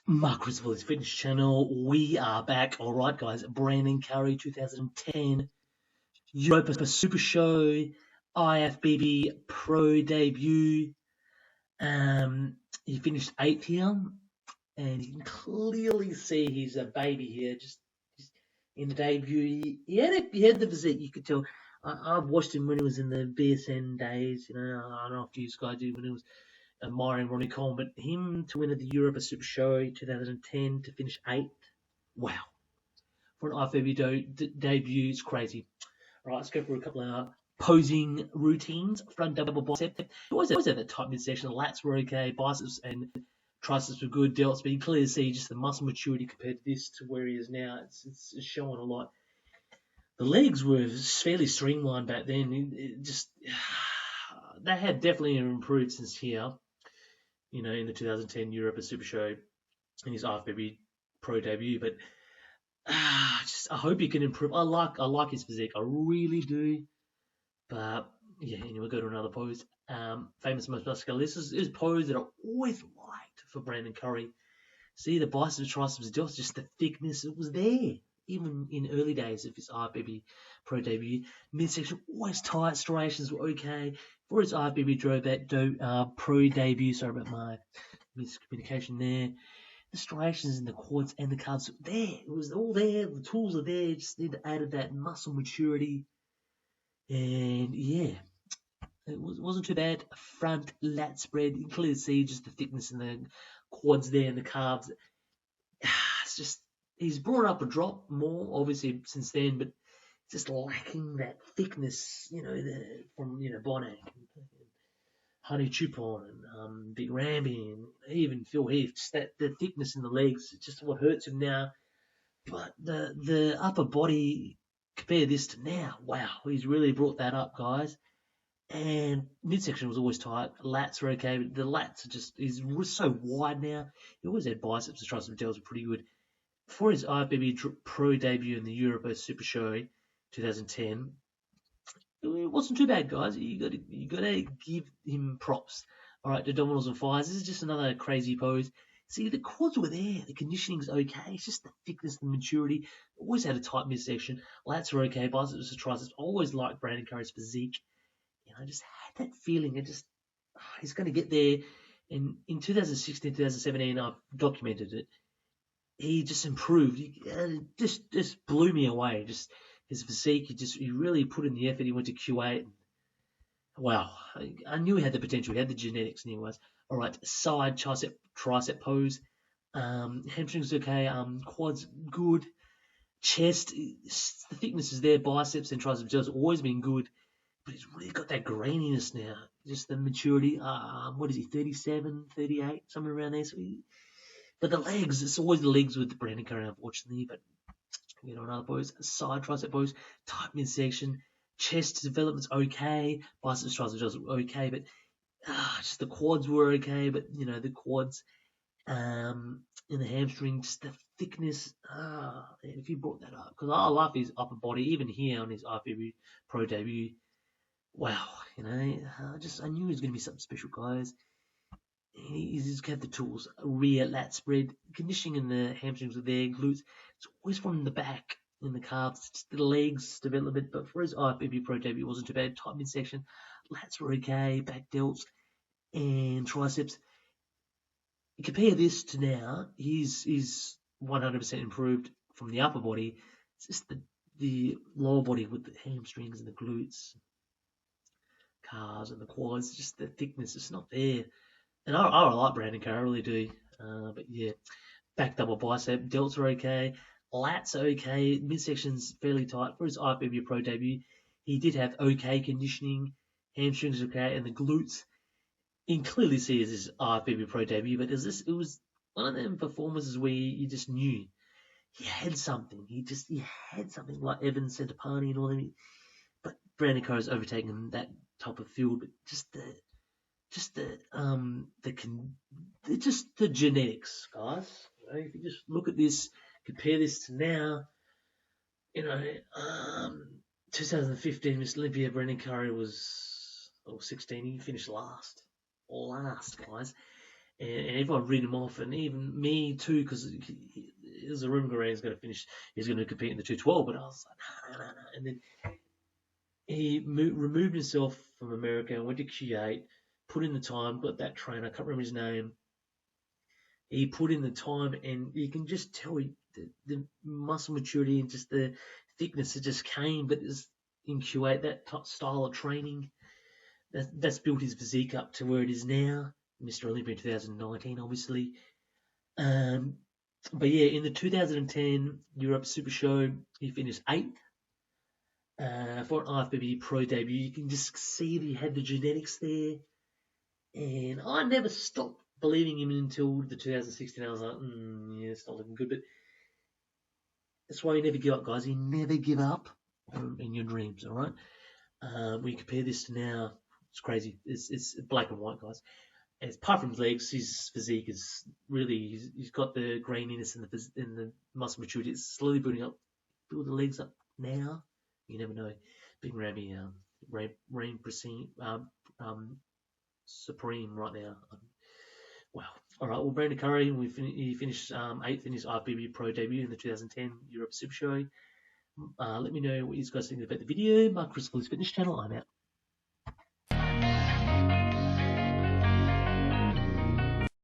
Mark Griswold's Fitness Channel. We are back. All right, guys. Brandon Curry, 2010 Europa Super Show, Ifbb Pro debut. He finished eighth here, and you can clearly see he's a baby here. Just in the debut, he had the physique. You could tell. I've watched him when he was in the BSN days. I don't know if you guys did when he was admiring Ronnie Coleman, but him to win at the Europa Super Show 2010 to finish eighth, wow. For an Ifbb debut, it's crazy. All right, let's go for a couple of posing routines. Front double bicep. Always had that tight midsection. The lats were okay, biceps and triceps were good, delts, but you can clearly see just the muscle maturity compared to this to where he is now. It's showing a lot. The legs were fairly streamlined back then. They had definitely improved since here. In the 2010 Europa Super Show in his Ifbb Pro debut. But I hope he can improve. I like his physique. I really do. But yeah, we'll go to another pose. Famous most muscular. This is pose that I always liked for Brandon Curry. See the biceps, triceps, delts, just the thickness. It was there. Even in early days of his Ifbb Pro debut, midsection always tight, striations were okay. For his Ifbb Pro debut, sorry about my miscommunication there. The striations in the quads and the calves there. It was all there. The tools are there. Just need to add that muscle maturity. And yeah, it wasn't too bad. Front lat spread. You can clearly see just the thickness in the quads there and the calves. It's just he's brought up a drop more obviously since then, but just lacking that thickness. From Bonac. Honey Chupon and Big Ramby and even Phil Heath, just the thickness in the legs, just what hurts him now. But the upper body, compare this to now, wow, he's really brought that up, guys. And midsection was always tight. Lats are okay, but the lats he's so wide now. He always had biceps and triceps and delts were pretty good. For his Ifbb Pro debut in the Europa Super Show 2010, it wasn't too bad, guys. You got to give him props. All right, abdominals and thighs. This is just another crazy pose. See, the quads were there. The conditioning's okay. It's just the thickness, the maturity. Always had a tight midsection. Lats are okay. Biceps and triceps. Always liked Brandon Curry's physique. I just had that feeling. He's going to get there. And in 2016, 2017, I've documented it. He just improved. He just blew me away. Just his physique. He really put in the effort. He went to Q8. Wow, I knew he had the potential. He had the genetics, and he was all right. Side tricep pose. Hamstrings okay. Quads good. Chest, the thickness is there. Biceps and triceps just always been good, but he's really got that graininess now. Just the maturity. What is he? 37, 38, somewhere around there. But the legs, it's always the legs with Brandon Curry, unfortunately. But another pose, side tricep pose, tight midsection, chest development's okay, biceps, triceps okay, but just the quads were okay. But the quads, in the hamstring, just the thickness. If you brought that up, because I love his upper body, even here on his Ifbb Pro debut. Wow, I knew he was going to be something special, guys. He's got the tools, rear lat spread, conditioning in the hamstrings with their glutes. It's always from the back in the calves, just the legs development. But for his Ifbb Pro debut, it wasn't too bad. Tight midsection, lats were okay, back delts and triceps. Compare this to now, he's 100% improved from the upper body. It's just the lower body with the hamstrings and the glutes, calves and the quads, just the thickness, it's not there. And I like Brandon Curry, I really do. But yeah, back double bicep, delts are okay, lats are okay, midsection's fairly tight. For his Ifbb Pro debut, he did have okay conditioning, hamstrings okay, and the glutes. You can clearly see his Ifbb Pro debut, but it was one of them performances where you just knew he had something. He had something like Evan Centopani and all that. But Brandon Curry's overtaken that type of field, but just the genetics, guys. If you just look at this, compare this to now, 2015 Miss Olympia, Brandon Curry was 16. He finished last, guys. and everyone read him off, and even me too, because there's a rumour around he's going to finish, he's going to compete in the 212, but I was like, no. And then he removed himself from America and went to Q8, put in the time, got that trainer, I can't remember his name. He put in the time, and you can just tell the muscle maturity and just the thickness that just came. But in Q8, that style of training, that's built his physique up to where it is now. Mr. Olympia 2019, obviously. But yeah, in the 2010 Europe Super Show, he finished 8th. For an IFBB Pro debut, you can just see that he had the genetics there. And I never stopped believing him until the 2016. I was like, yeah, it's not looking good. But that's why you never give up, guys. You never give up in your dreams, all right? We compare this to now, it's crazy. It's black and white, guys. And apart from his legs, his physique is really, he's got the graininess and the muscle maturity. It's slowly building up. Build the legs up now. You never know. Big Ramy, reign supreme right now. Wow. All right. Well, Brandon Curry, he finished 8th in his IFBB Pro debut in the 2010 Europe Super Show. Let me know what you guys think about the video. Mark Chris Fitness channel. I'm out.